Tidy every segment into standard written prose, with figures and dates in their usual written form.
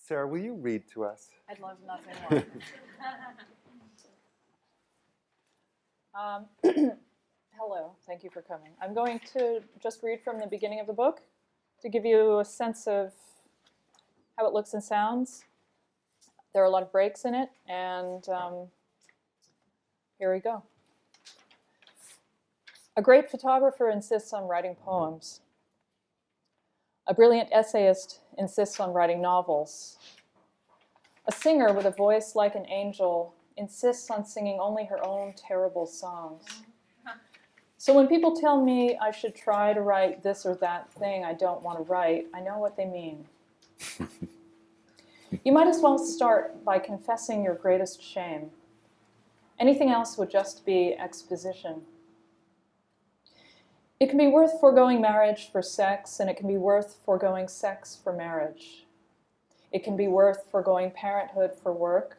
Sarah, will you read to us? I'd love nothing more. Hello, thank you for coming. I'm going to just read from the beginning of the book to give you a sense of how it looks and sounds. There are a lot of breaks in it, and here we go. A great photographer insists on writing poems. A brilliant essayist insists on writing novels. A singer with a voice like an angel insists on singing only her own terrible songs. So when people tell me I should try to write this or that thing I don't want to write, I know what they mean. You might as well start by confessing your greatest shame. Anything else would just be exposition. It can be worth foregoing marriage for sex, and it can be worth foregoing sex for marriage. It can be worth foregoing parenthood for work,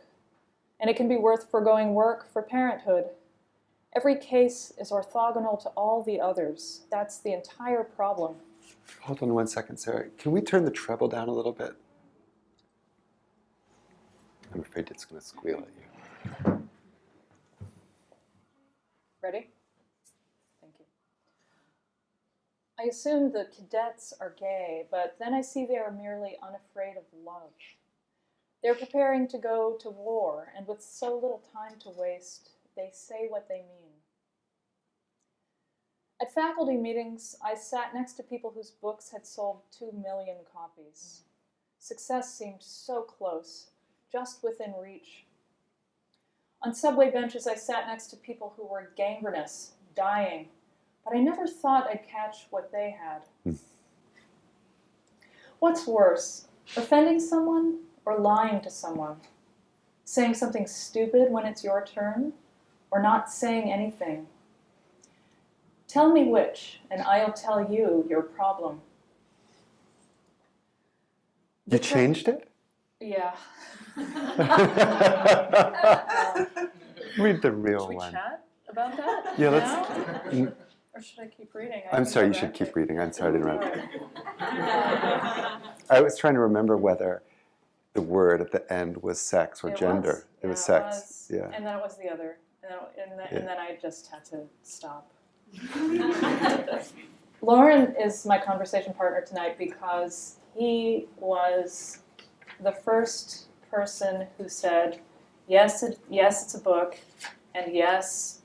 and it can be worth foregoing work for parenthood. Every case is orthogonal to all the others. That's the entire problem. Hold on 1 second, Sarah. Can we turn the treble down a little bit? I'm afraid it's going to squeal at you. Ready? Thank you. I assume the cadets are gay, but then I see they are merely unafraid of love. They're preparing to go to war, and with so little time to waste, they say what they mean. At faculty meetings, I sat next to people whose books had sold 2 million copies. Success seemed so close, just within reach. On subway benches, I sat next to people who were gangrenous, dying, but I never thought I'd catch what they had. What's worse, offending someone or lying to someone? Saying something stupid when it's your turn, or not saying anything? Tell me which, and I'll tell you your problem. You changed it? Yeah. Read the real Should we one. chat about that? Yeah, now? Or should I keep reading? I'm sorry, you should keep reading. I'm sorry to interrupt. I was trying to remember whether the word at the end was sex or gender. It was sex. Yeah. And then it was the other. And then I just had to stop. Lorin is my conversation partner tonight because he was the first person who said, yes, it's a book, and yes,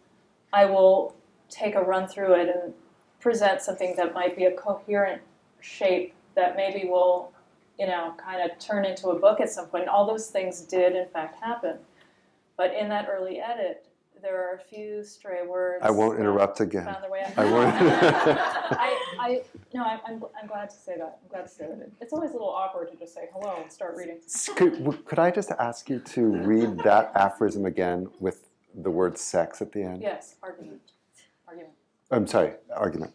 I will take a run through it and present something that might be a coherent shape that maybe will, kind of turn into a book at some point. And all those things did, in fact, happen. But in that early edit, there are a few stray words. I won't interrupt again. Found their way out. I won't. I'm glad to say that. I'm glad to say that. It's always a little awkward to just say hello and start reading. Could I just ask you to read that aphorism again with the word sex at the end? Yes, argument. I'm sorry, argument.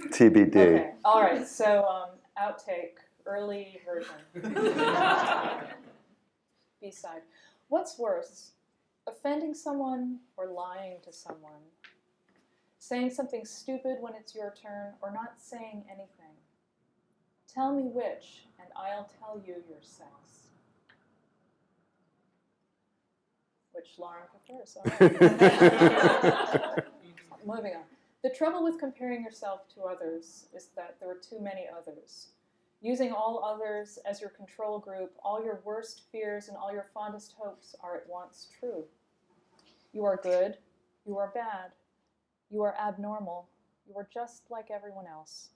TBD. Okay, all right, so outtake, early version. B-side. What's worse, offending someone or lying to someone? Saying something stupid when it's your turn or not saying anything? Tell me which, and I'll tell you your sex. Which Lorin prefers. Okay. Moving on. The trouble with comparing yourself to others is that there are too many others. Using all others as your control group, all your worst fears and all your fondest hopes are at once true. You are good, you are bad, you are abnormal, you are just like everyone else.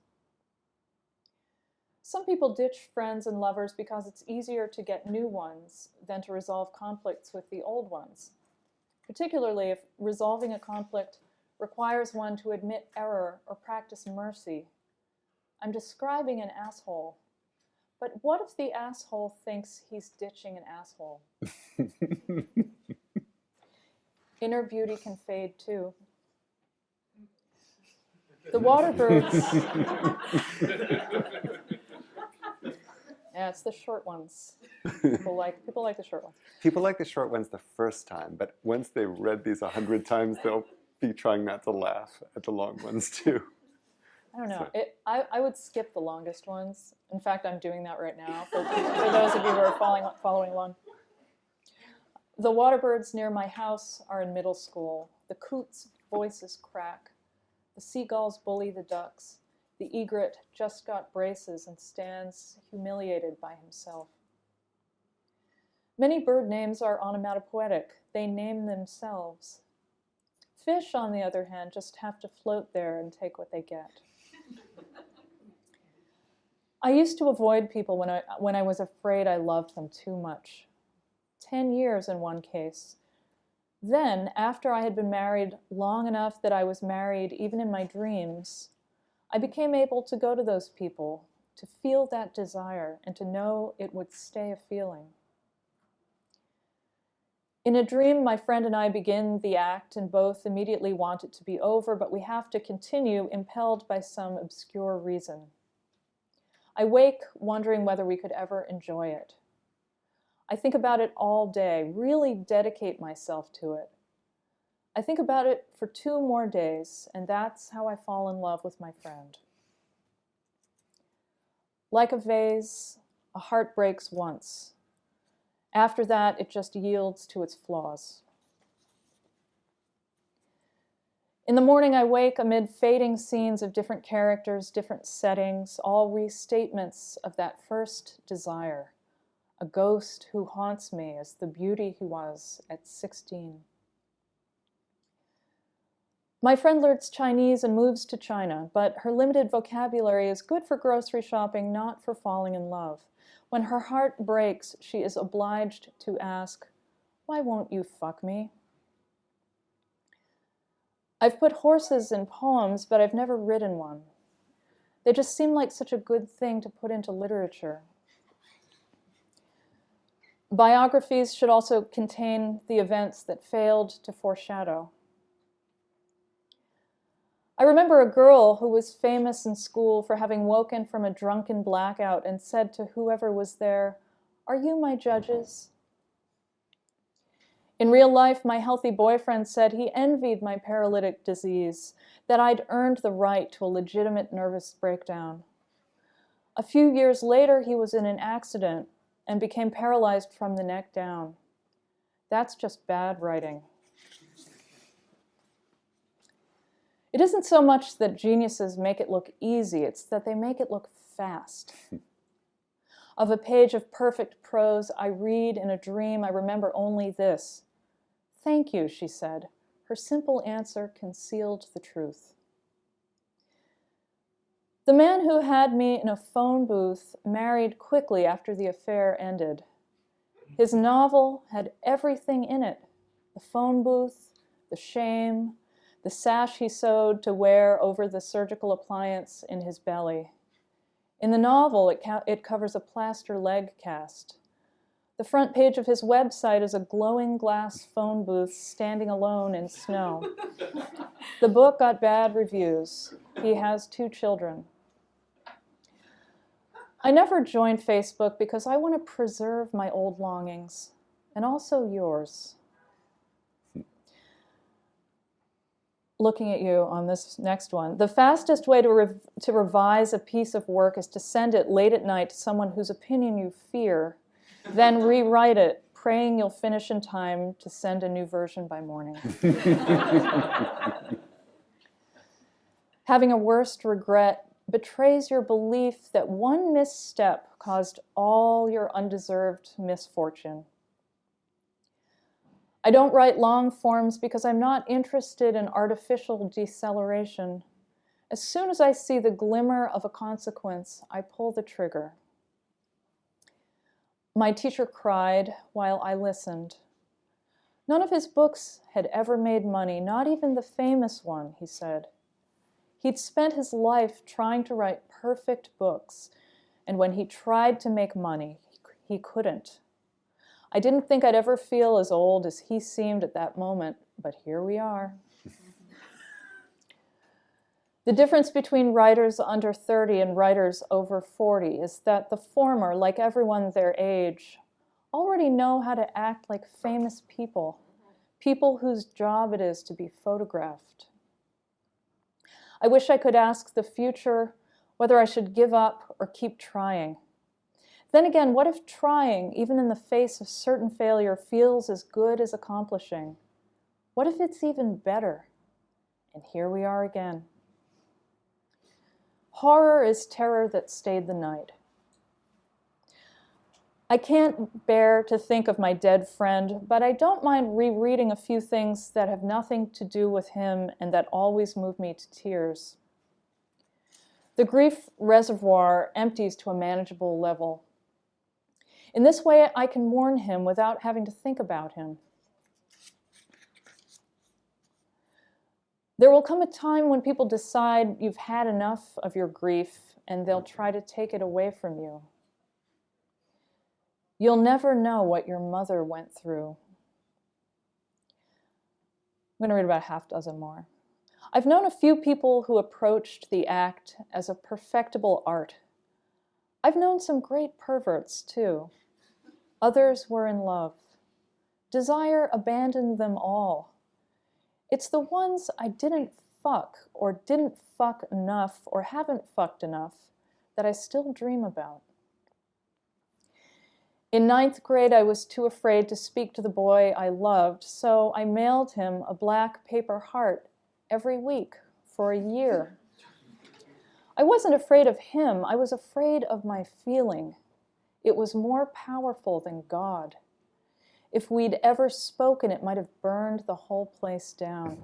Some people ditch friends and lovers because it's easier to get new ones than to resolve conflicts with the old ones, particularly if resolving a conflict requires one to admit error or practice mercy. I'm describing an asshole, but what if the asshole thinks he's ditching an asshole? Inner beauty can fade too. The water birds. Yeah, it's the short ones. People like the short ones. People like the short ones the first time, but once they've read these 100 times, they'll be trying not to laugh at the long ones too. I don't know. I would skip the longest ones. In fact, I'm doing that right now for those of you who are following along. The waterbirds near my house are in middle school. The coots' voices crack. The seagulls bully the ducks. The egret just got braces and stands humiliated by himself. Many bird names are onomatopoetic. They name themselves. Fish, on the other hand, just have to float there and take what they get. I used to avoid people when I was afraid I loved them too much. 10 years in one case. Then, after I had been married long enough that I was married even in my dreams, I became able to go to those people, to feel that desire, and to know it would stay a feeling. In a dream, my friend and I begin the act and both immediately want it to be over, but we have to continue, impelled by some obscure reason. I wake wondering whether we could ever enjoy it. I think about it all day, really dedicate myself to it. I think about it for 2 more days, and that's how I fall in love with my friend. Like a vase, a heart breaks once. After that, it just yields to its flaws. In the morning, I wake amid fading scenes of different characters, different settings, all restatements of that first desire, a ghost who haunts me as the beauty he was at 16. My friend learns Chinese and moves to China, but her limited vocabulary is good for grocery shopping, not for falling in love. When her heart breaks, she is obliged to ask, "Why won't you fuck me?" I've put horses in poems, but I've never ridden one. They just seem like such a good thing to put into literature. Biographies should also contain the events that failed to foreshadow. I remember a girl who was famous in school for having woken from a drunken blackout and said to whoever was there, "Are you my judges?" In real life, my healthy boyfriend said he envied my paralytic disease, that I'd earned the right to a legitimate nervous breakdown. A few years later, he was in an accident and became paralyzed from the neck down. That's just bad writing. It isn't so much that geniuses make it look easy, it's that they make it look fast. Of a page of perfect prose I read in a dream, I remember only this. "Thank you," she said. Her simple answer concealed the truth. The man who had me in a phone booth married quickly after the affair ended. His novel had everything in it: the phone booth, the shame, the sash he sewed to wear over the surgical appliance in his belly. In the novel, it covers a plaster leg cast. The front page of his website is a glowing glass phone booth standing alone in snow. The book got bad reviews. He has 2 children. I never joined Facebook because I want to preserve my old longings, and also yours. Looking at you on this next one. The fastest way to revise a piece of work is to send it late at night to someone whose opinion you fear, then rewrite it, praying you'll finish in time to send a new version by morning. Having a worst regret betrays your belief that one misstep caused all your undeserved misfortune. I don't write long forms because I'm not interested in artificial deceleration. As soon as I see the glimmer of a consequence, I pull the trigger. My teacher cried while I listened. None of his books had ever made money, not even the famous one, he said. He'd spent his life trying to write perfect books, and when he tried to make money, he couldn't. I didn't think I'd ever feel as old as he seemed at that moment, but here we are. The difference between writers under 30 and writers over 40 is that the former, like everyone their age, already know how to act like famous people, people whose job it is to be photographed. I wish I could ask the future whether I should give up or keep trying. Then again, what if trying, even in the face of certain failure, feels as good as accomplishing? What if it's even better? And here we are again. Horror is terror that stayed the night. I can't bear to think of my dead friend, but I don't mind rereading a few things that have nothing to do with him and that always move me to tears. The grief reservoir empties to a manageable level. In this way, I can mourn him without having to think about him. There will come a time when people decide you've had enough of your grief and they'll try to take it away from you. You'll never know what your mother went through. I'm going to read about a half dozen more. I've known a few people who approached the act as a perfectible art. I've known some great perverts, too. Others were in love. Desire abandoned them all. It's the ones I didn't fuck, or didn't fuck enough, or haven't fucked enough, that I still dream about. In 9th grade, I was too afraid to speak to the boy I loved, so I mailed him a black paper heart every week for a year. I wasn't afraid of him, I was afraid of my feeling. It was more powerful than God. If we'd ever spoken, it might have burned the whole place down.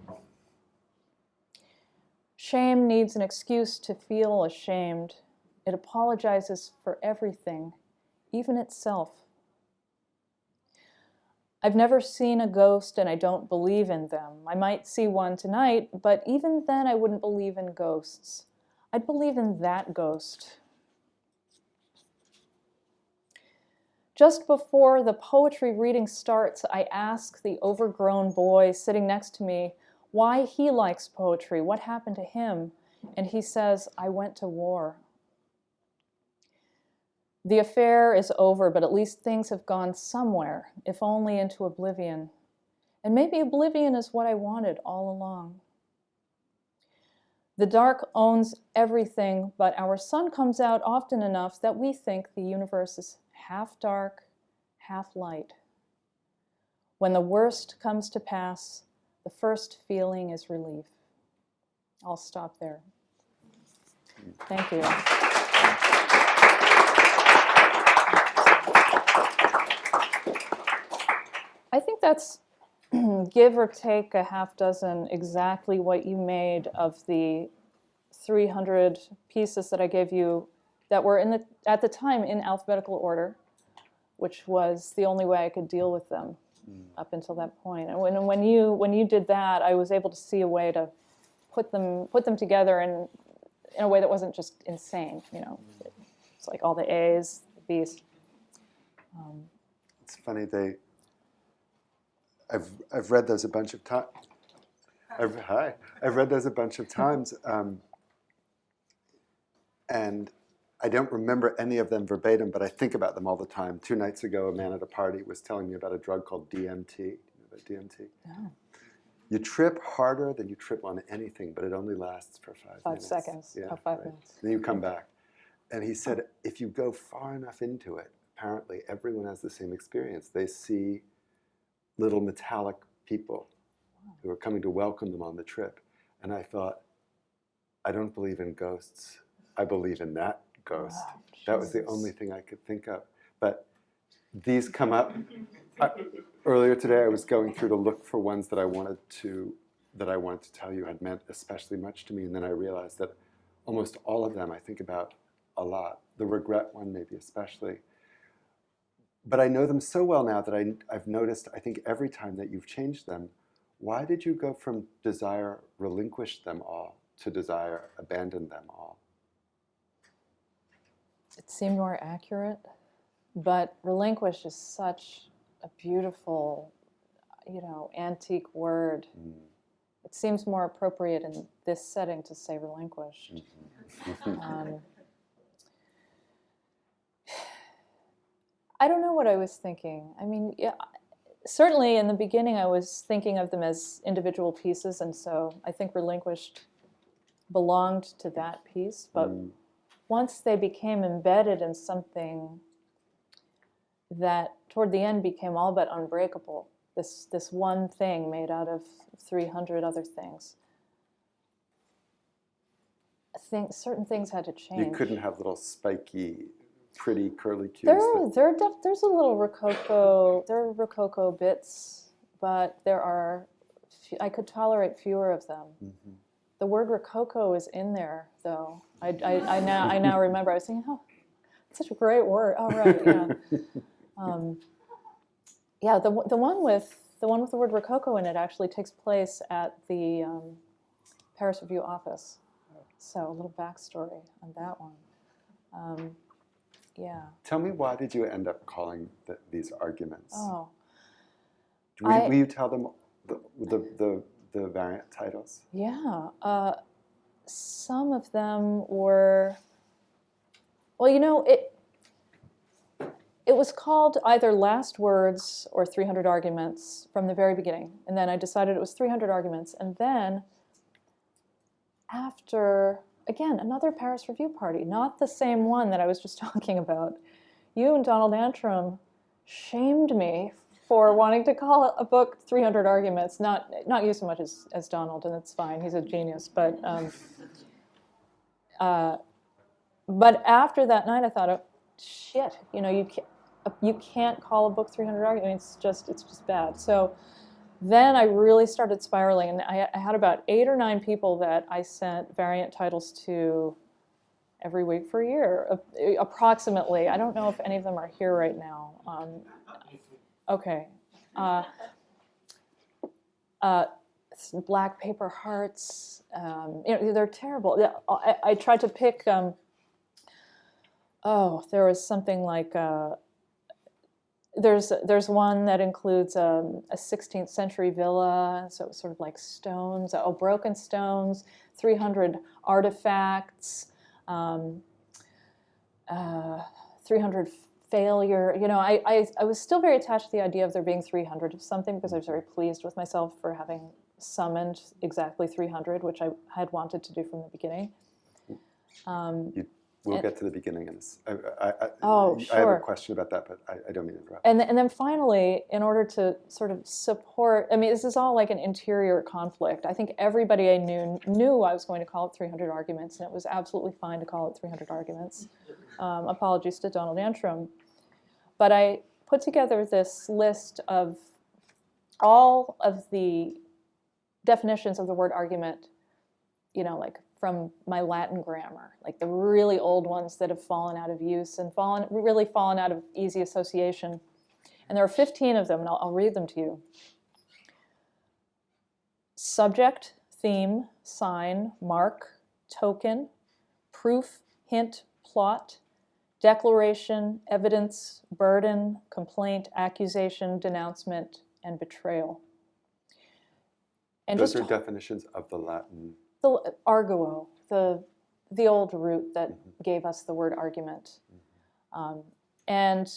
Shame needs an excuse to feel ashamed. It apologizes for everything, even itself. I've never seen a ghost and I don't believe in them. I might see one tonight, but even then I wouldn't believe in ghosts. I'd believe in that ghost. Just before the poetry reading starts, I ask the overgrown boy sitting next to me why he likes poetry, what happened to him, and he says, I went to war. The affair is over, but at least things have gone somewhere, if only into oblivion. And maybe oblivion is what I wanted all along. The dark owns everything, but our sun comes out often enough that we think the universe is half dark, half light. When the worst comes to pass, the first feeling is relief. I'll stop there. Thank you. I think that's, give or take a half dozen, exactly what you made of the 300 pieces that I gave you that were at the time in alphabetical order, which was the only way I could deal with them up until that point. And when you did that, I was able to see a way to put them together in a way that wasn't just insane. You know, it's like all the A's, the B's. It's funny, I've read those a bunch of times. I've read those a bunch of times, and I don't remember any of them verbatim, but I think about them all the time. 2 nights ago, a man at a party was telling me about a drug called DMT. You know about DMT? No. You trip harder than you trip on anything, but it only lasts for 5 minutes. 5 seconds. Yeah, 5 minutes. Then you come back. And he said, if you go far enough into it, apparently everyone has the same experience. They see little metallic people who are coming to welcome them on the trip. And I thought, I don't believe in ghosts. I believe in that ghost. Wow, that was the only thing I could think of. But these come up. Earlier today, I was going through to look for ones that I wanted to tell you had meant especially much to me. And then I realized that almost all of them I think about a lot. The regret one maybe especially. But I know them so well now that I've noticed, I think every time that you've changed them, why did you go from desire, relinquish them all, to desire, abandon them all? It seemed more accurate, but relinquish is such a beautiful, antique word. It seems more appropriate in this setting to say relinquished. I don't know what I was thinking. I mean, yeah, certainly in the beginning I was thinking of them as individual pieces, and so I think relinquished belonged to that piece, but once they became embedded in something that toward the end became all but unbreakable, this one thing made out of 300 other things, certain things had to change. You couldn't have little spiky, pretty curlicues. There's a little Rococo. There are Rococo bits, but I could tolerate fewer of them. Mm-hmm. The word Rococo is in there, though. I now remember. I was thinking, oh, it's such a great word. Oh, right, yeah. Yeah, the one with the word Rococo in it actually takes place at the Paris Review office. So a little backstory on that one. Yeah. Tell me, why did you end up calling these arguments? Oh. Will you tell them the variant titles? Yeah. Some of them were, well, it was called either Last Words or 300 Arguments from the very beginning. And then I decided it was 300 Arguments. And then after, again, another Paris Review party, not the same one that I was just talking about, you and Donald Antrim shamed me for wanting to call a book 300 Arguments. Not you so much as Donald, and that's fine. He's a genius. But after that night, I thought, oh, shit, you can't call a book 300 Arguments. It's just bad. So then I really started spiraling, and I had about 8 or 9 people that I sent variant titles to every week for a year, approximately. I don't know if any of them are here right now. Okay. Black Paper Hearts. They're terrible. I tried to pick. There was something like. There's one that includes a 16th century villa, so it was sort of like stones, broken stones, 300 artifacts, 300 failure. I was still very attached to the idea of there being 300 of something because I was very pleased with myself for having summoned exactly 300, which I had wanted to do from the beginning. We'll get to the beginning. I sure. have a question about that, but I don't mean to interrupt. And then finally, in order to sort of support, this is all like an interior conflict. I think everybody I knew I was going to call it 300 Arguments, and it was absolutely fine to call it 300 Arguments. Apologies to Donald Antrim. But I put together this list of all of the definitions of the word argument, like from my Latin grammar, like the really old ones that have fallen out of use and really fallen out of easy association. And there are 15 of them, and I'll read them to you. Subject, theme, sign, mark, token, proof, hint, plot, declaration, evidence, burden, complaint, accusation, denouncement, and betrayal. And those are definitions of the Latin. The arguo, the old root that gave us the word argument. And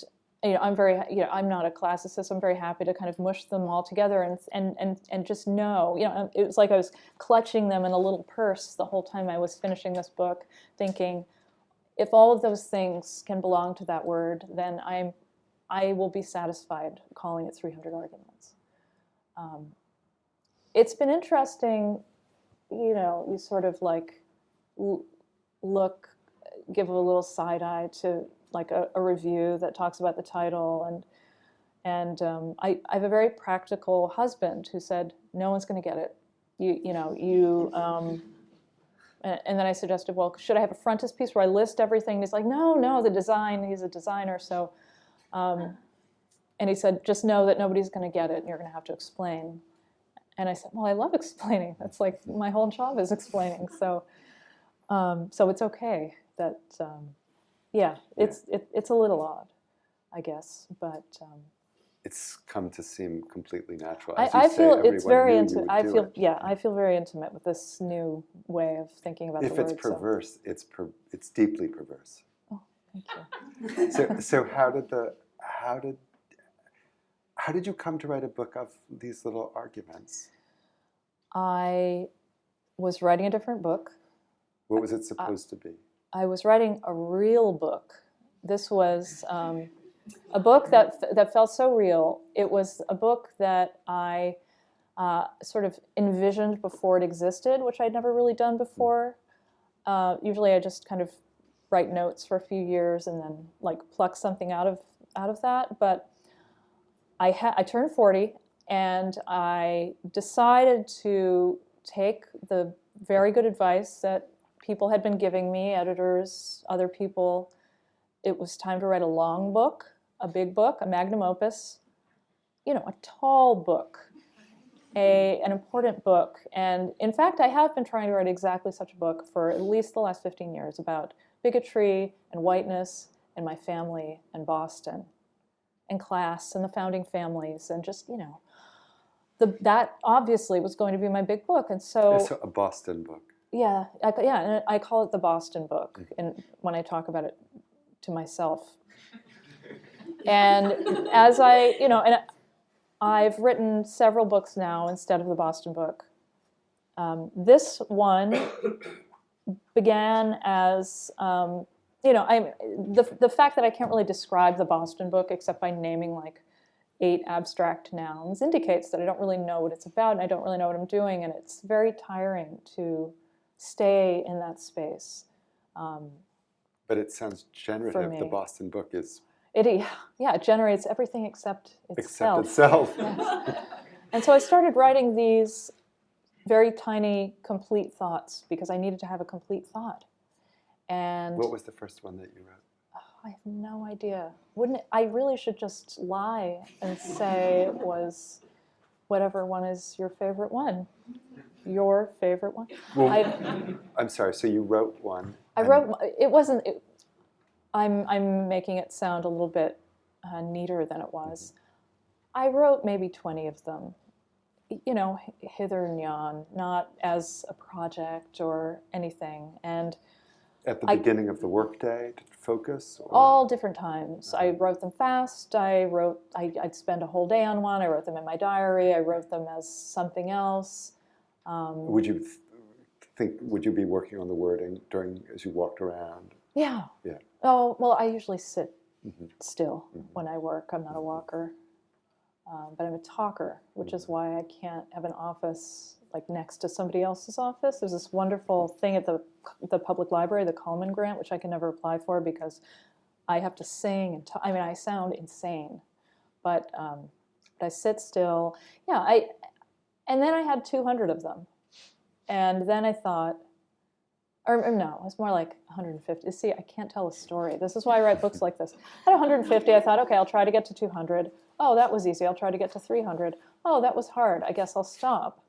I'm not a classicist. I'm very happy to kind of mush them all together and just know. It was like I was clutching them in a little purse the whole time I was finishing this book, thinking, if all of those things can belong to that word, then I will be satisfied calling it 300 Arguments. It's been interesting. You sort of like give a little side eye to like a review that talks about the title, and I have a very practical husband who said no one's going to get it. And then I suggested, well, should I have a frontispiece where I list everything? And he's like, no, the design. He's a designer, so. And he said, just know that nobody's going to get it, and you're going to have to explain. And I said, well, I love explaining. That's like my whole job is explaining. So it's okay that, it's a little odd, I guess, but. It's come to seem completely natural. I feel it's very intimate. I feel very intimate with this new way of thinking about the word. If it's perverse, it's deeply perverse. Oh, thank you. So how did you come to write a book of these little arguments? I was writing a different book, What was it supposed to be? I was writing a real book. This was a book that felt so real. It was a book that I sort of envisioned before it existed, which I'd never really done before. Usually I just kind of write notes for a few years and then like pluck something out of that. But I turned 40 and I decided to take the very good advice that people had been giving me, editors, other people. It was time to write a long book, a big book, a magnum opus, a tall book, an important book. And in fact, I have been trying to write exactly such a book for at least the last 15 years about bigotry and whiteness and my family and Boston and class and the founding families and just, that obviously was going to be my big book. And so a Boston book. Yeah, and I call it the Boston book and when I talk about it to myself. And as and I've written several books now instead of the Boston book. This one began as, the fact that I can't really describe the Boston book except by naming like 8 abstract nouns indicates that I don't really know what it's about and I don't really know what I'm doing, and it's very tiring to stay in that space. But it sounds generative. The Boston book is... It generates everything except itself. Yeah. And so I started writing these very tiny, complete thoughts because I needed to have a complete thought. And what was the first one that you wrote? I have no idea. I really should just lie and say it was whatever one is your favorite one. Your favorite one? Well, I'm sorry, so you wrote one. It wasn't, I'm making it sound a little bit neater than it was. I wrote maybe 20 of them, hither and yon, not as a project or anything. And at the beginning of the workday to focus? Or? All different times. I wrote them fast. I'd spend a whole day on one. I wrote them in my diary. I wrote them as something else. Would you be working on the wording as you walked around? Yeah. Yeah. Oh, well, I usually sit still when I work. I'm not a walker. But I'm a talker, which is why I can't have an office like next to somebody else's office. There's this wonderful thing at the public library, the Coleman Grant, which I can never apply for because I have to sing and talk. I mean, I sound insane, but I sit still. Yeah, and then I had 200 of them, and then I thought, or no, it was more like 150. See, I can't tell a story. This is why I write books like this. At 150, I thought, okay, I'll try to get to 200. Oh, that was easy. I'll try to get to 300. Oh, that was hard. I guess I'll stop.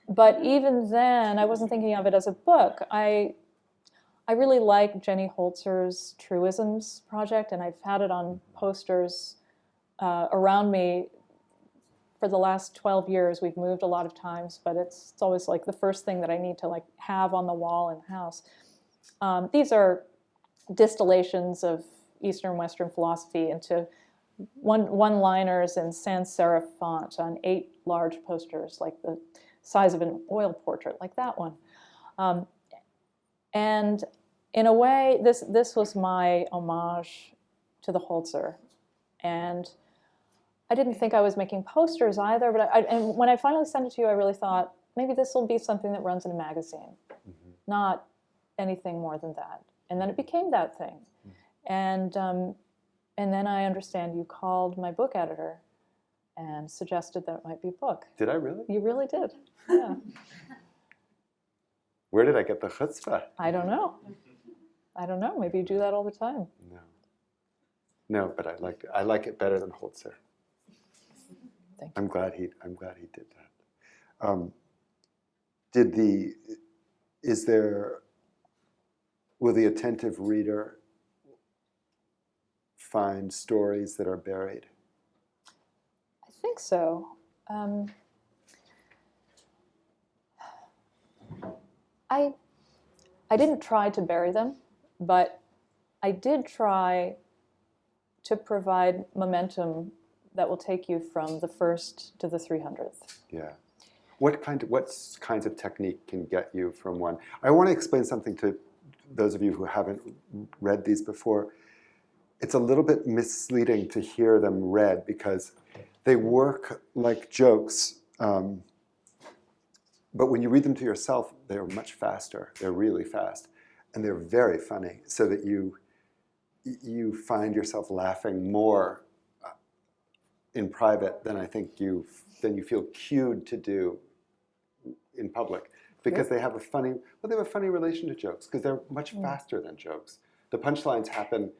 But even then, I wasn't thinking of it as a book. I really like Jenny Holzer's Truisms project, and I've had it on posters around me for the last 12 years. We've moved a lot of times, but it's always like the first thing that I need to like have on the wall in the house. These are distillations of Eastern and Western philosophy into one-liners in sans serif font on 8 large posters, like the size of an oil portrait, like that one. And in a way, this was my homage to the Holzer. And I didn't think I was making posters either, but and when I finally sent it to you, I really thought, maybe this will be something that runs in a magazine, not anything more than that. And then it became that thing. And then I understand you called my book editor and suggested that it might be a book. Did I really? You really did, yeah. Where did I get the chutzpah? I don't know. Maybe you do that all the time. No, but I like it better than Holzer. Thank you. I'm glad he did that. Will the attentive reader find stories that are buried? I think so. I didn't try to bury them, but I did try to provide momentum that will take you from the first to the 300th. Yeah. what kinds of technique can get you from one? I want to explain something to those of you who haven't read these before. It's a little bit misleading to hear them read because they work like jokes, but when you read them to yourself, they're much faster. They're really fast, and they're very funny, so that you find yourself laughing more in private than I think you feel cued to do in public, because they have a funny relation to jokes, because they're much faster than jokes. The punchlines happen.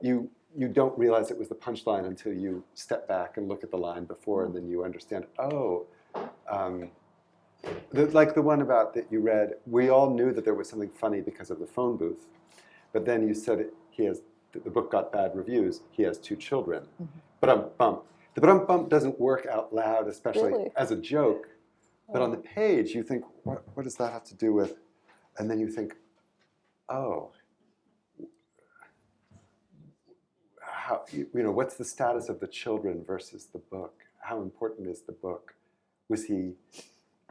You don't realize it was the punchline until you step back and look at the line before, and then you understand. Like the one about that you read. We all knew that there was something funny because of the phone booth, but then you said the book got bad reviews. He has 2 children. Ba-dum-bump. The ba-dum-bump doesn't work out loud, especially as a joke. But on the page, you think, what does that have to do with? And then you think, oh. What's the status of the children versus the book? How important is the book? Was he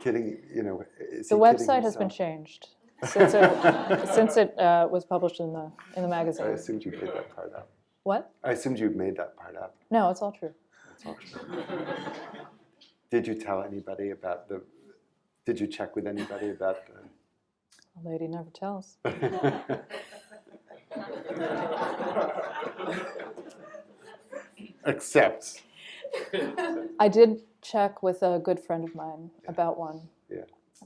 kidding? The website has been changed since it was published in the magazine. I assumed you made that part up. What? I assumed you made that part up. No, it's all true. It's all true. Did you tell anybody about the? Did you check with anybody about the? A lady never tells. Except. I did check with a good friend of mine about one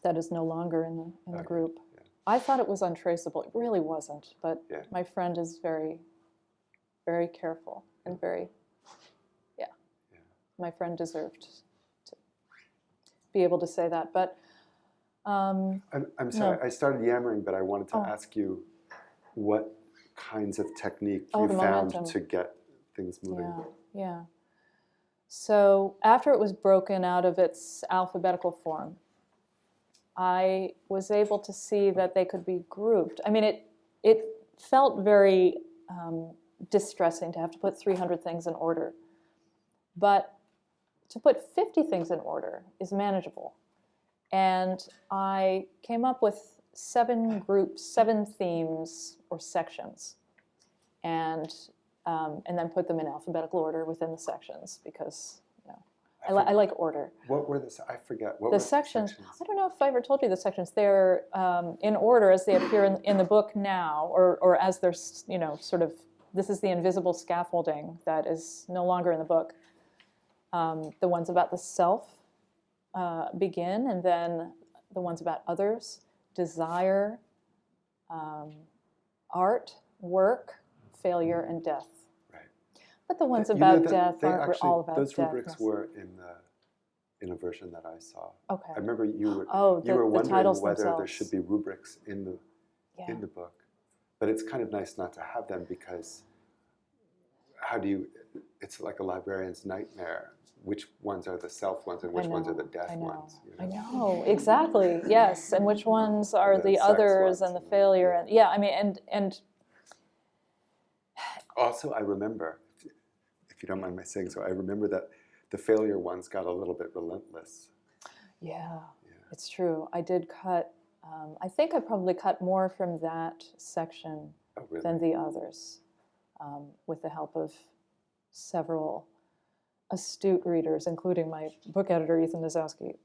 that is no longer in the group. Yeah. I thought it was untraceable. It really wasn't, but my friend is very, very careful and very, my friend deserved to be able to say that. But I'm sorry, no. I started yammering, but I wanted to ask you what kinds of technique you found momentum to get things moving. Yeah. So after it was broken out of its alphabetical form, I was able to see that they could be grouped. I mean, it felt very distressing to have to put 300 things in order. But to put 50 things in order is manageable. And I came up with 7 groups, 7 themes or sections, and then put them in alphabetical order within the sections because I like order. What were I forget. What the were sections? I don't know if I ever told you the sections. They're in order as they appear in the book now, or as they're sort of. This is the invisible scaffolding that is no longer in the book. The ones about the self begin, and then the ones about others, desire, art, work, failure, and death. Right. But the ones about death aren't all about those death. Those rubrics were in a version that I saw. Okay. I remember you were wondering whether there should be rubrics in the book, but it's kind of nice not to have them because it's like a librarian's nightmare. Which ones are the self ones and which ones are the death ones? I know, exactly, yes. And which ones are the others and the failure. And also, I remember, if you don't mind my saying so, I remember that the failure ones got a little bit relentless. Yeah. It's true. I did cut, I think I probably cut more from that section than the others, with the help of several astute readers, including my book editor, Ethan Nazowski.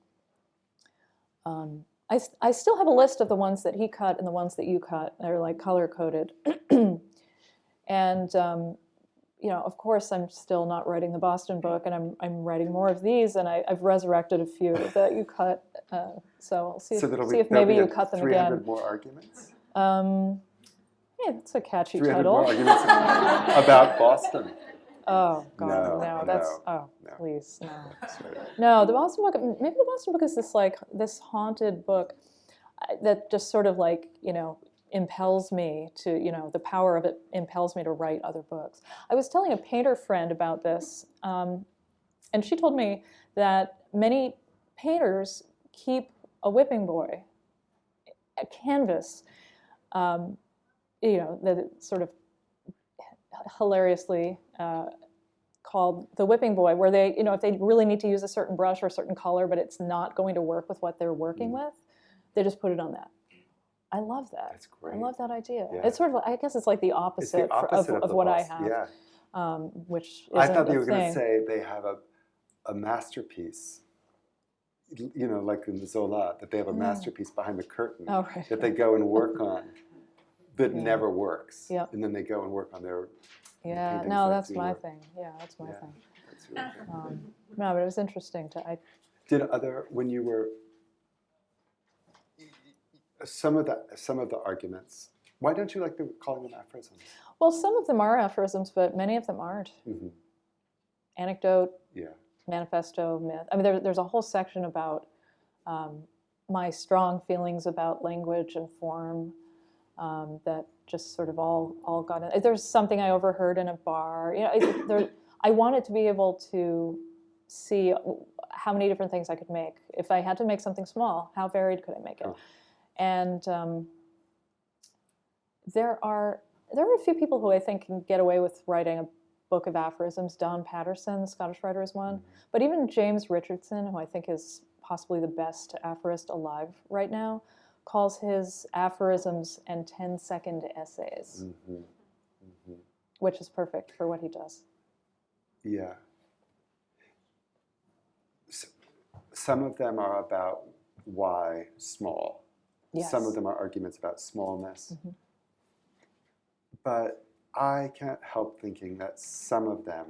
I still have a list of the ones that he cut and the ones that you cut. They're like color-coded. And, of course, I'm still not writing the Boston book, and I'm writing more of these, and I've resurrected a few that you cut. So I'll see if maybe you cut them 300 again. More arguments? It's a catchy 300 title. More arguments about Boston. Oh God, no! Please, no. No, the Boston book. Maybe the Boston book is this haunted book that just sort of impels me to the power of it impels me to write other books. I was telling a painter friend about this, and she told me that many painters keep a whipping boy, a canvas, that sort of hilariously called The Whipping Boy, where they, if they really need to use a certain brush or a certain color, but it's not going to work with what they're working with, they just put it on that. I love that. That's great. I love that idea. Yeah. It's sort of, I guess it's like the opposite, of what I have, Yeah. which isn't I thought you were going to say they have a masterpiece, like in Zola, that they have a masterpiece behind the curtain that they go and work on that never works. Yep. And then they go and work on their paintings no, that that's do my work. thing. Yeah, that's my thing. That's really good. No, but it was interesting When you were, some of the arguments, why don't you like calling them aphorisms? Well, some of them are aphorisms, but many of them aren't. Mm-hmm. Anecdote, Yeah. manifesto, myth. I mean, there's a whole section about my strong feelings about language and form that just sort of all got in. There's something I overheard in a bar. I wanted to be able to see how many different things I could make. If I had to make something small, how varied could I make it? Oh. And there are a few people who I think can get away with writing a book of aphorisms. Don Patterson, the Scottish writer, is one. Mm-hmm. But even James Richardson, who I think is possibly the best aphorist alive right now, calls his aphorisms and 10-second essays, mm-hmm. Mm-hmm. which is perfect for what he does. Yeah. Some of them are about why small. Yes. Some of them are arguments about smallness. Mm-hmm. But I can't help thinking that some of them,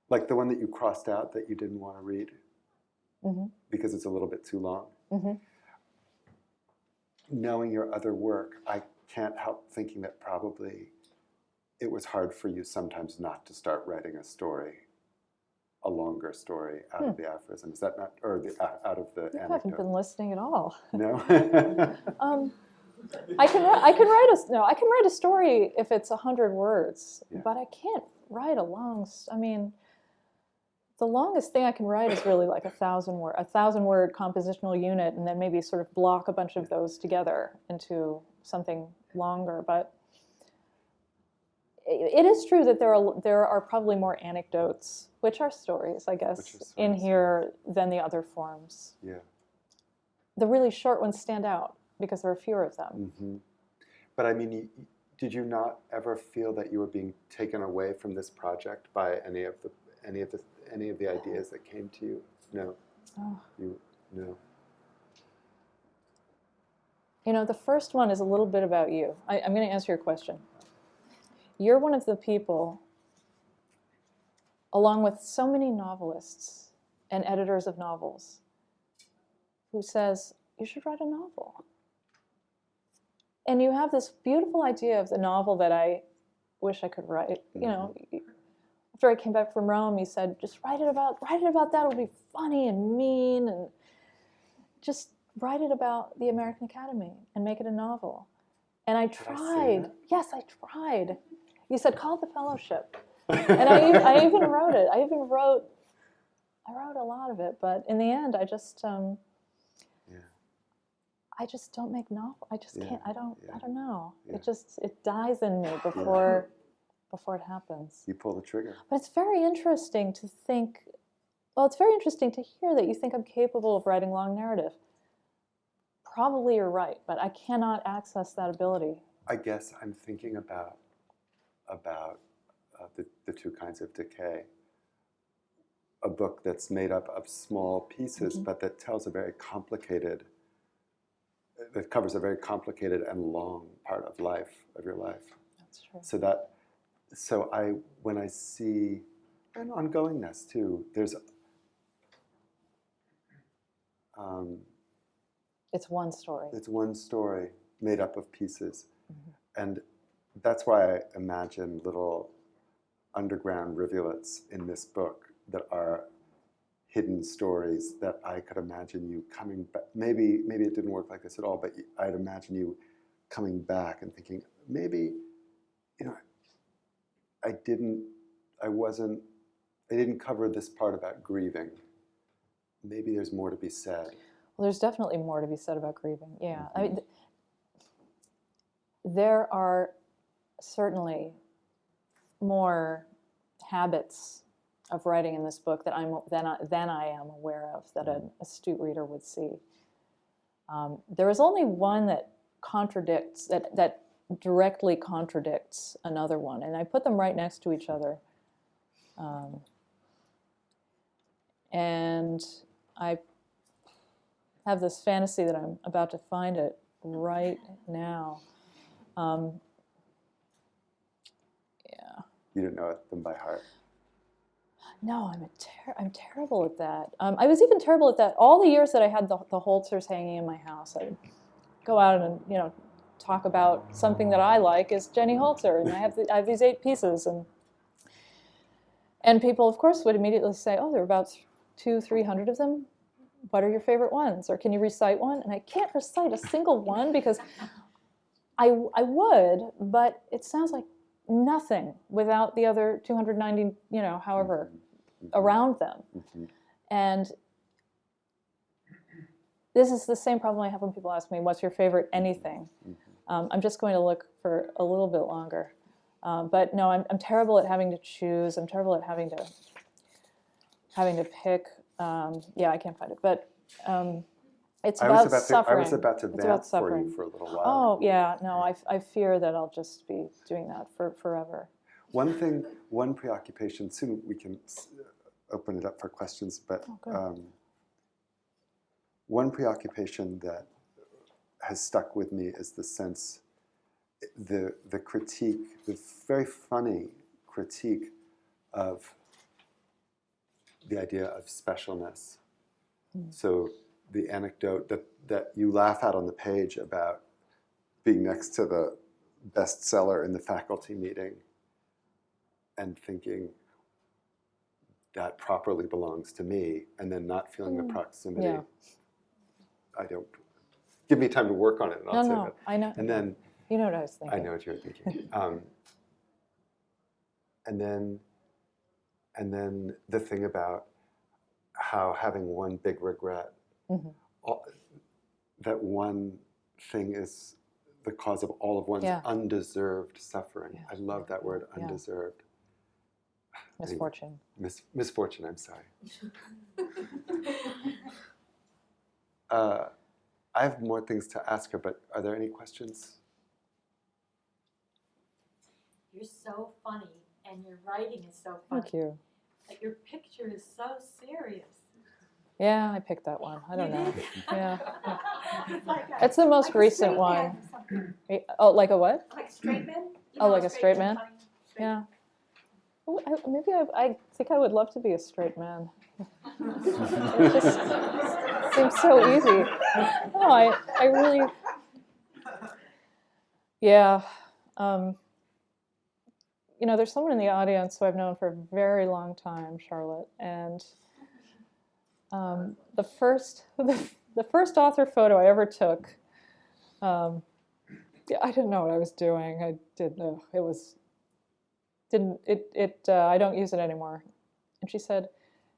like the one that you crossed out that you didn't want to read mm-hmm. because it's a little bit too long, mm-hmm. knowing your other work, I can't help thinking that probably it was hard for you sometimes not to start writing a story, a longer story out of the aphorism. Is that not, or out of the anecdote? I haven't been listening at all. No. I can write a story if it's 100 words, but I can't write a long. I mean, the longest thing I can write is really like a 1,000-word compositional unit, and then maybe sort of block a bunch of those together into something longer. But it is true that there are probably more anecdotes, which are stories, I guess, in here than the other forms. Yeah. The really short ones stand out because there are fewer of them. Mm-hmm. But I mean, did you not ever feel that you were being taken away from this project by any of the ideas that came to you? No. Oh. No. The first one is a little bit about you. I'm going to answer your question. You're one of the people, along with so many novelists and editors of novels, who says, you should write a novel. And you have this beautiful idea of the novel that I wish I could write. Mm-hmm. After I came back from Rome, you said, just write it about that. It'll be funny and mean, and just write it about the American Academy and make it a novel. And I tried. Yes, I tried. You said, call it the Fellowship. And I even wrote it. I wrote a lot of it, but in the end, I just don't make novels. I just can't. I don't know. Yeah. It dies in me before it happens. You pull the trigger. But it's very interesting to think. Well, it's very interesting to hear that you think I'm capable of writing long narrative. Probably you're right, but I cannot access that ability. I guess I'm thinking about the two kinds of decay. A book that's made up of small pieces, mm-hmm. but that tells that covers a very complicated and long part of your life. That's true. When I see, and Ongoingness too, there's it's one story. It's one story made up of pieces. Mm-hmm. And that's why I imagine little underground rivulets in this book that are hidden stories that I could imagine you coming back. Maybe it didn't work like this at all, but I'd imagine you coming back and thinking, maybe, I didn't cover this part about grieving. Maybe there's more to be said. Well, there's definitely more to be said about grieving, yeah. Mm-hmm. I mean, there are certainly more habits of writing in this book that than I am aware of, that an astute reader would see. There is only one that contradicts, that directly contradicts another one, and I put them right next to each other. And I have this fantasy that I'm about to find it right now. Yeah. You don't know them by heart? No, I'm terrible at that. I was even terrible at that all the years that I had the Holzers hanging in my house. I'd go out and talk about something that I like is Jenny Holzer, and I have these 8 pieces, and people, of course, would immediately say, "Oh, there are about 200-300 of them. What are your favorite ones? Or can you recite one?" And I can't recite a single one because I would, but it sounds like nothing without the other 290, however, around them. Mm-hmm. And this is the same problem I have when people ask me, "What's your favorite anything?" Mm-hmm. I'm just going to look for a little bit longer. But no, I'm terrible at having to choose. I'm terrible at having to pick. I can't find it. But it's about suffering. I was about to vamp for you for a little while. Oh, yeah. No, I fear that I'll just be doing that forever. One preoccupation, soon we can open it up for questions, but one preoccupation that has stuck with me is the sense, the critique, the very funny critique of the idea of specialness. So the anecdote that you laugh at on the page about being next to the bestseller in the faculty meeting and thinking that properly belongs to me, and then not feeling the proximity. Yeah. I don't. Give me time to work on it, and I'll say that. I know. And then you know what I was thinking. I know what you're thinking. And then the thing about how having one big regret, that one thing is the cause of all of one's undeserved suffering. Yeah. I love that word, undeserved. Misfortune. Misfortune, I'm sorry. I have more things to ask her, but are there any questions? You're so funny, and your writing is so funny. Thank you. Like, your picture is so serious. Yeah, I picked that one. I don't know. Yeah. It's the most recent one. Oh, like a what? Like a straight man? Like a straight man? Yeah. Oh, maybe I think I would love to be a straight man. It just seems so easy. No, I really... Yeah. There's someone in the audience who I've known for a very long time, Charlotte, and the first author photo I ever took, I didn't know what I was doing. I don't use it anymore. And she said,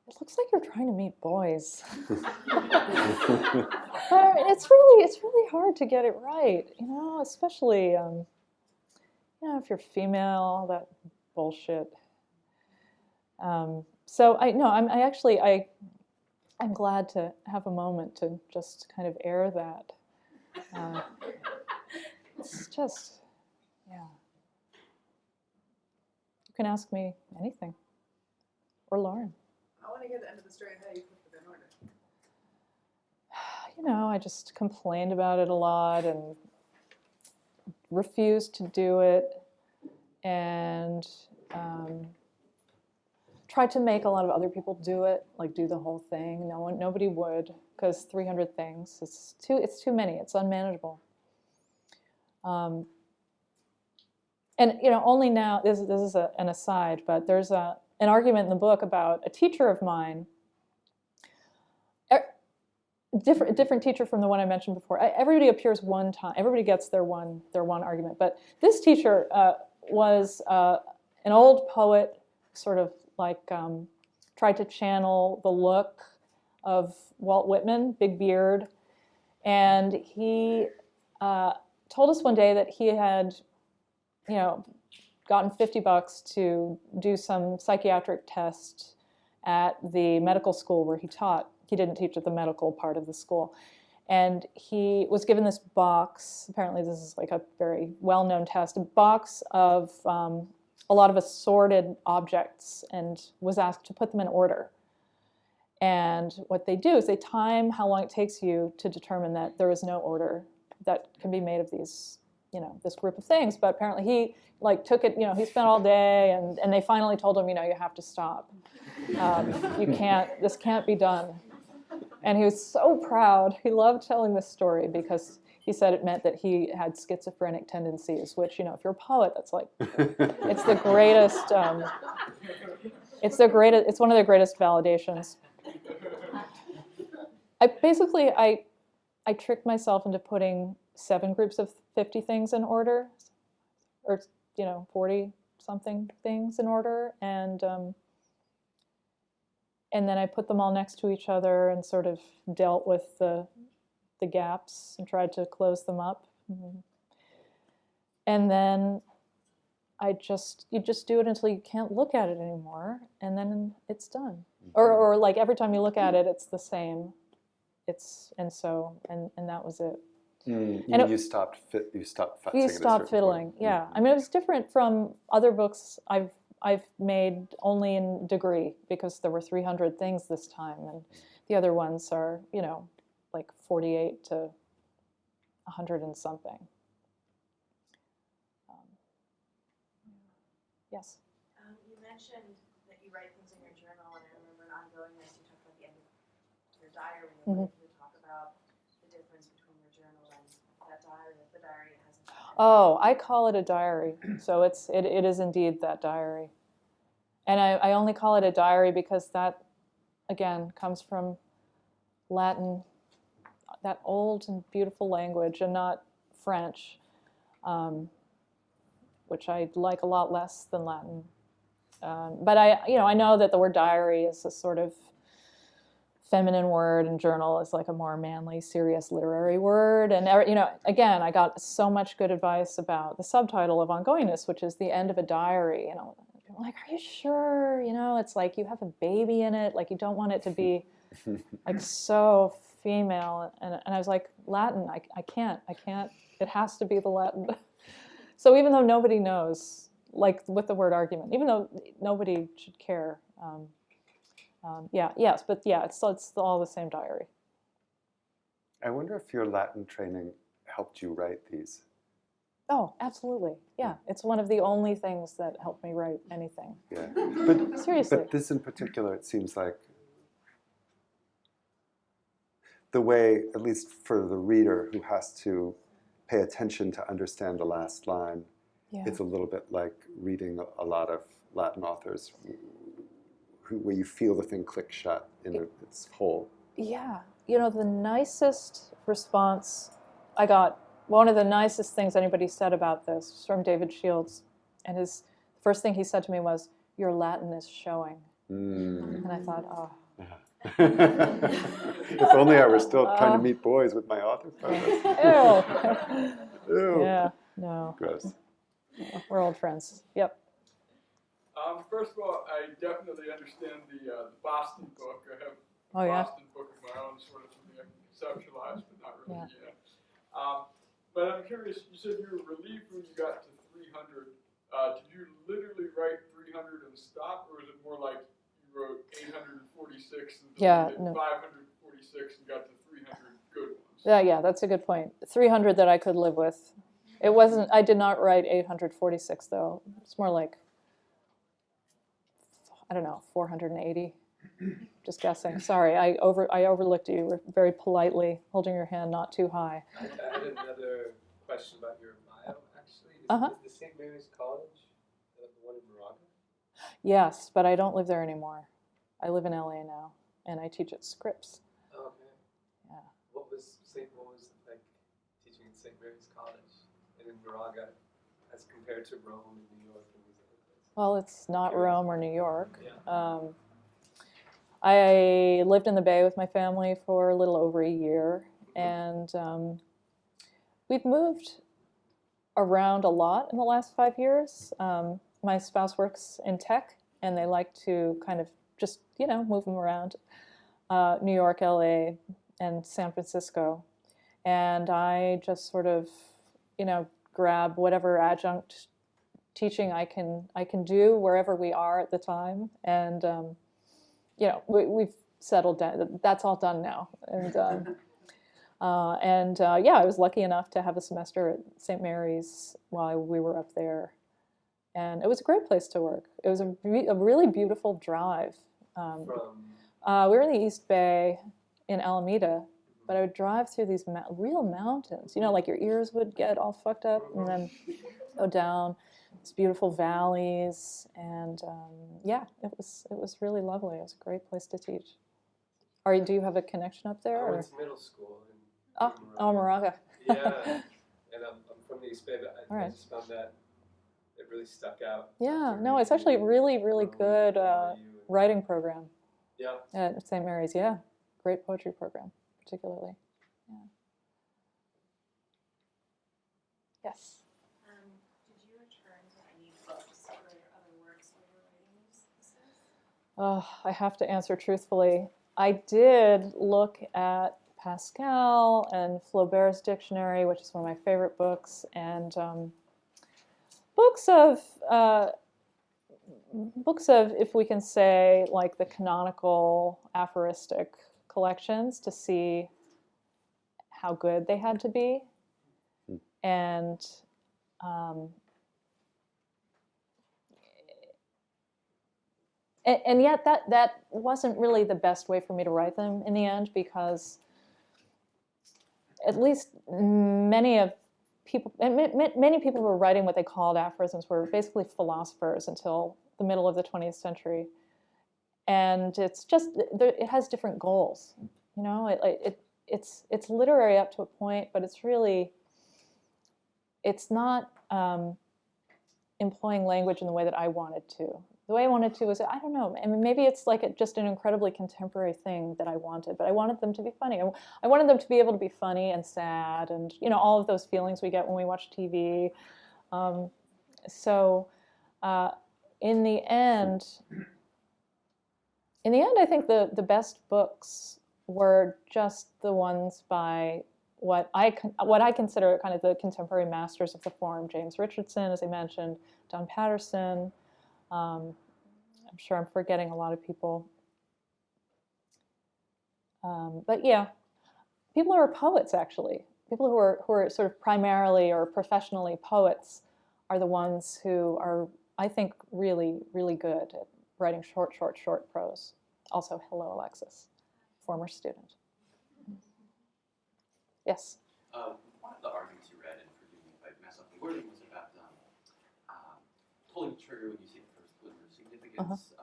"It looks like you're trying to meet boys." But it's really hard to get it right, especially if you're female, all that bullshit. So I'm glad to have a moment to just kind of air that. It's just, You can ask me anything. Or Lorin. I want to hear the end of the story and how you put it in order. I just complained about it a lot and refused to do it, and tried to make a lot of other people do it, like do the whole thing. Nobody would, because 300 things, it's too many. It's unmanageable. And only now, this is an aside, but there's an argument in the book about a teacher of mine, different teacher from the one I mentioned before. Everybody appears one time. Everybody gets their one argument. But this teacher was an old poet, sort of like tried to channel the look of Walt Whitman, big beard, and he told us one day that he had, gotten $50 to do some psychiatric test at the medical school where he taught. He didn't teach at the medical part of the school. And he was given this box, apparently this is like a very well-known test, a box of a lot of assorted objects, and was asked to put them in order. And what they do is they time how long it takes you to determine that there is no order that can be made of these, this group of things. But apparently he took it, he spent all day, and they finally told him, you have to stop. This can't be done. And he was so proud. He loved telling this story because he said it meant that he had schizophrenic tendencies, which, if you're a poet, that's like, it's the greatest, it's one of the greatest validations. I tricked myself into putting 7 groups of 50 things in order, or 40 something things in order, and then I put them all next to each other and sort of dealt with the gaps and tried to close them up. And then you just do it until you can't look at it anymore, and then it's done. Or like every time you look at it, it's the same. And that was it. You stopped futzing. You stopped fiddling. Yeah. I mean, it was different from other books I've made only in degree, because there were 300 things this time, and the other ones are, like 48 to 100 and something. Yes? You mentioned that you write things in your journal, and I remember in Ongoingness, you talked about the end of your diary, and you talk about the difference between your journal and that diary, if the diary hasn't. Oh, I call it a diary. So it is indeed that diary. And I only call it a diary because that, again, comes from Latin, that old and beautiful language, and not French, which I like a lot less than Latin. But I know that the word diary is a sort of feminine word, and journal is like a more manly, serious literary word. And again, I got so much good advice about the subtitle of Ongoingness, which is the end of a diary. I'm like, are you sure? It's like you have a baby in it. Like, you don't want it to be like so female. And I was like, Latin, I can't. It has to be the Latin. So even though nobody knows, like with the word argument, even though nobody should care, it's all the same diary. I wonder if your Latin training helped you write these. Oh, absolutely. Yeah, it's one of the only things that helped me write anything. Yeah, but seriously. But this in particular, it seems like the way, at least for the reader who has to pay attention to understand the last line, it's a little bit like reading a lot of Latin authors, where you feel the thing click shut in its whole. Yeah, the nicest response I got. One of the nicest things anybody said about this was from David Shields, and his first thing he said to me was, "Your Latin is showing." And I thought, oh. If only I were still trying to meet boys with my author photos. Ew. Yeah, no. Gross. Yeah, we're old friends. Yep. First of all, I definitely understand the Boston book. I have Oh, a yeah? Boston book of my own, sort of something I can conceptualize, but not really yet. But I'm curious, you said you were relieved when you got to 300. Did you literally write 300 and stop, or is it more like you wrote 846 and deleted 546 and got to 300 good ones? Yeah, that's a good point. 300 that I could live with. It wasn't. I did not write 846 though. It's more like, I don't know, 480. Just guessing. Sorry, I overlooked you. You were very politely holding your hand not too high. I had another question about your bio, actually. Is the St. Mary's College the one in Moraga? Yes, but I don't live there anymore. I live in LA now, and I teach at Scripps. Oh, okay. Yeah. What was it like teaching at St. Mary's College and in Moraga as compared to Rome and New York and these other places? Well, it's not Rome or New York. Yeah. I lived in the Bay with my family for a little over a year, and we've moved around a lot in the last 5 years. My spouse works in tech, and they like to kind of just, move them around. New York, LA, and San Francisco. And I just sort of, grab whatever adjunct teaching I can do wherever we are at the time. And, we've settled down. That's all done now. And I was lucky enough to have a semester at St. Mary's while we were up there. And it was a great place to work. It was a really beautiful drive. From We were in the East Bay in Alameda, but I would drive through these real mountains. Like your ears would get all fucked up, and then go down these beautiful valleys. And it was really lovely. It was a great place to teach. Do you have a connection up there? I Or? went to middle school in Moraga. Yeah, and I'm from the East Bay, but I Right. just found that it really stuck out. Yeah, no, it's actually a really, really good writing program Yeah. at St. Mary's. Yeah, great poetry program, particularly. Yeah. Yes. Did you return to any books or other works while you were writing these essays? Oh, I have to answer truthfully. I did look at Pascal and Flaubert's dictionary, which is one of my favorite books, and books of, if we can say, like the canonical aphoristic collections, to see how good they had to be. And yet that wasn't really the best way for me to write them in the end, because at least many people who were writing what they called aphorisms were basically philosophers until the middle of the 20th century. And it's just, it has different goals. It's literary up to a point, but it's not employing language in the way that I wanted to. The way I wanted to was, I don't know, I mean, maybe it's like just an incredibly contemporary thing that I wanted, but I wanted them to be funny. I wanted them to be able to be funny and sad and, all of those feelings we get when we watch TV. In the end, I think the best books were just the ones by what I consider kind of the contemporary masters of the form. James Richardson, as I mentioned, Don Patterson. I'm sure I'm forgetting a lot of people. But yeah, people who are poets, actually. People who are sort of primarily or professionally poets are the ones who are, I think, really, really good at writing short prose. Also, hello, Alexis, former student. Yes? One of the arguments you read, and forgive me if I mess up the wording, was about pulling the trigger when you see the first glimmer of significance,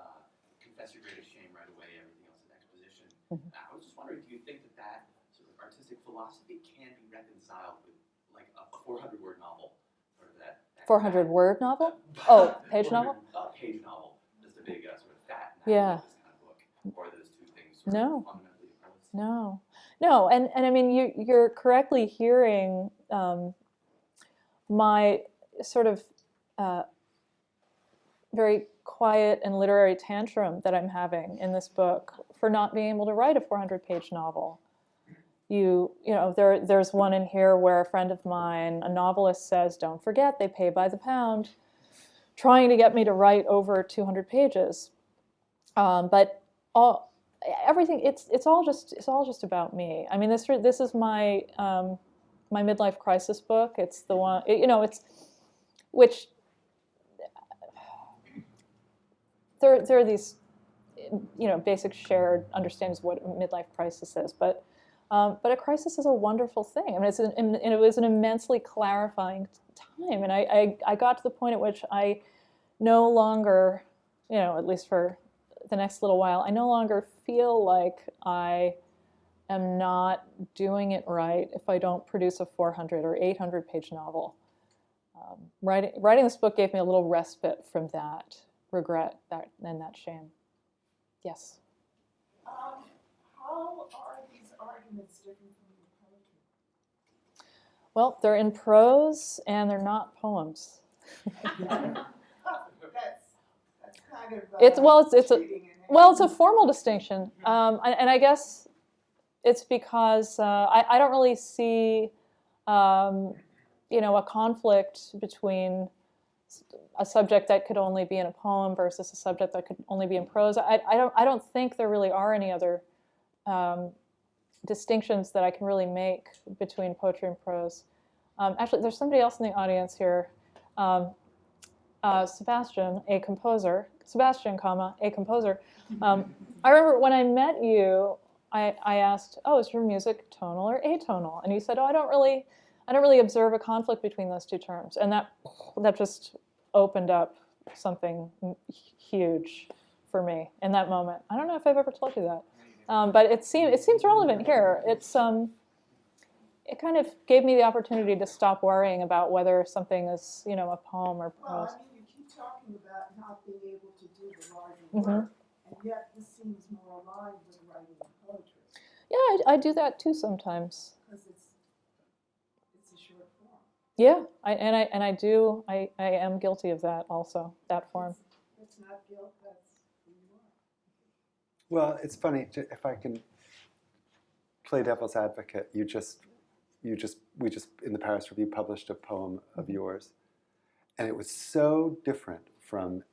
confess your greatest shame right away, everything else is exposition. I was just wondering, do you think that sort of artistic philosophy can be reconciled with like a 400-word novel? Sort of that 400-word novel? Oh, page novel? Page novel. Just a big sort of fat Yeah. this kind of book. Or are those two things sort of fundamentally opposed? No, and I mean, you're correctly hearing my sort of very quiet and literary tantrum that I'm having in this book for not being able to write a 400-page novel. There's one in here where a friend of mine, a novelist, says, "Don't forget, they pay by the pound," trying to get me to write over 200 pages. But everything, it's all just about me. I mean, this is my my midlife crisis book. It's the one, which there are these basic shared understandings of what a midlife crisis is, but a crisis is a wonderful thing. I mean, it was an immensely clarifying time, and I got to the point at which I no longer, at least for the next little while, I no longer feel like I am not doing it right if I don't produce a 400 or 800-page novel. Writing this book gave me a little respite from that regret and that shame. Yes? How are these arguments different from your poetry? Well, they're in prose and they're not poems. That's kind of It's a cheating in well, it's a formal distinction, and I guess it's because I don't really see a conflict between a subject that could only be in a poem versus a subject that could only be in prose. I don't think there really are any other distinctions that I can really make between poetry and prose. Actually, there's somebody else in the audience here. Sebastian, a composer. Sebastian, a composer. I remember when I met you, I asked, "Oh, is your music tonal or atonal?" And you said, "Oh, I don't really observe a conflict between those two terms." And that just opened up something huge for me in that moment. I don't know if I've ever told you that, but it seems relevant here. It kind of gave me the opportunity to stop worrying about whether something is, a poem or prose. Well, you keep talking about not being able to do the larger work, and yet this seems more aligned with writing poetry. Yeah, I do that too sometimes. Because it's a short form. Yeah, I am guilty of that also, that form. It's not guilt, that's who you are. Well, it's funny, if I can play devil's advocate, we just in the Paris Review published a poem of yours, and it was so different from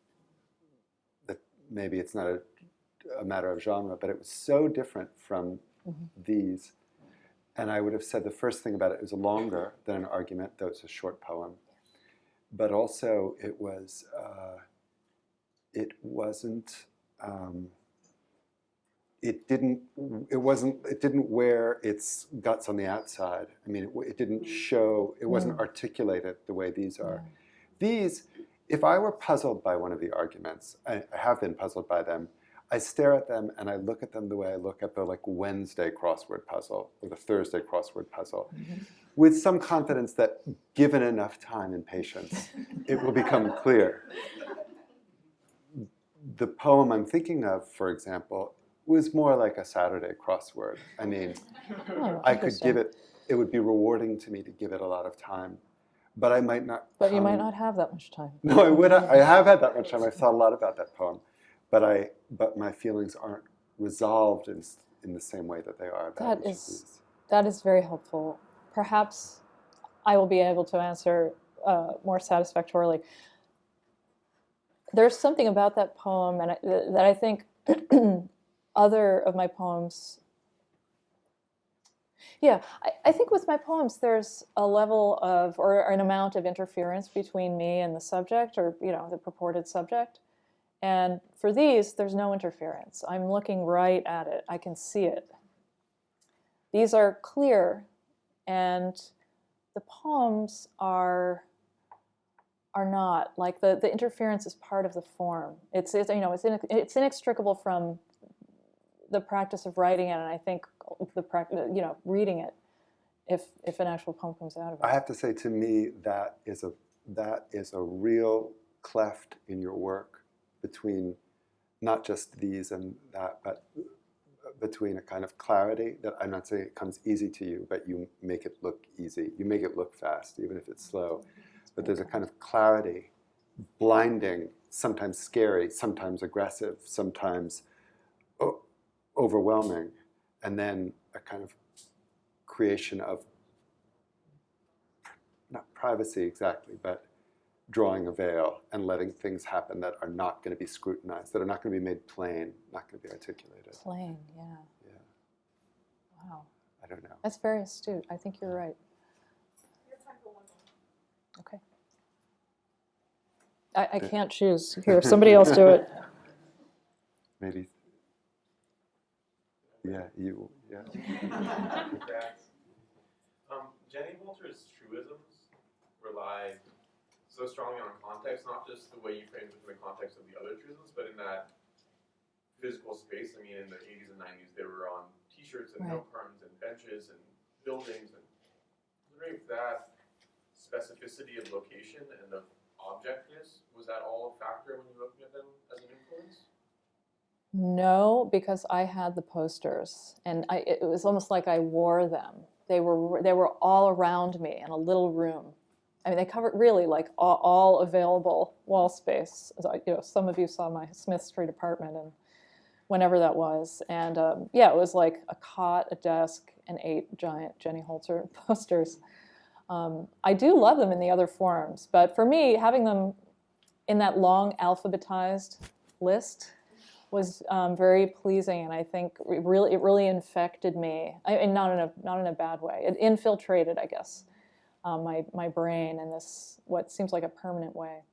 maybe it's not a matter of genre, but it was so different from these. And I would have said the first thing about it was longer than an argument, though it's a short poem. But also it didn't wear its guts on the outside. I mean, it didn't show, it wasn't articulated the way these are. These, if I were puzzled by one of the arguments, I have been puzzled by them, I stare at them and I look at them the way I look at the Wednesday crossword puzzle or the Thursday crossword puzzle, with some confidence that given enough time and patience, it will become clear. The poem I'm thinking of, for example, was more like a Saturday crossword. I mean, I could give it would be rewarding to me to give it a lot of time, but I might not. But you might not have that much time. No, I have had that much time. I've thought a lot about that poem, but my feelings aren't resolved in the same way that they are about each of these. That is very helpful. Perhaps I will be able to answer more satisfactorily. There's something about that poem and that I think other of my poems. Yeah, I think with my poems there's a level of, or an amount of interference between me and the subject, or the purported subject. And for these, there's no interference. I'm looking right at it. I can see it. These are clear, and the poems are not. Like the interference is part of the form. It's inextricable from the practice of writing it, and I think the practice, reading it, if an actual poem comes out of it. I have to say, to me, that is a real cleft in your work between not just these and that, but between a kind of clarity that I'm not saying it comes easy to you, but you make it look easy. You make it look fast, even if it's slow. But there's a kind of clarity, blinding, sometimes scary, sometimes aggressive, sometimes overwhelming, and then a kind of creation of, not privacy exactly, but drawing a veil and letting things happen that are not going to be scrutinized, that are not going to be made plain, not going to be articulated. Plain, yeah. Yeah. Wow. I don't know. That's very astute. I think you're right. We have time for one more. Okay. I can't choose. Here, somebody else do it. Maybe. Yeah, you. Yeah. Jenny Walter's truisms rely so strongly on context, not just the way you frame it within the context of the other truisms, but in that physical space. I mean, in the 80s and 90s, they were on T-shirts and note cards and benches and buildings. And I'm wondering if that specificity of location and of objectness, was that all a factor when you were looking at them as an influence? No, because I had the posters, and it was almost like I wore them. They were all around me in a little room. I mean, they covered really like all available wall space. You know, some of you saw my Smith Street apartment, and whenever that was. And yeah, it was like a cot, a desk, and 8 giant Jenny Holzer posters. I do love them in the other forms, but for me, having them in that long alphabetized list was very pleasing, and I think it really infected me. And not in a bad way. It infiltrated, I guess, my brain in this what seems like a permanent way.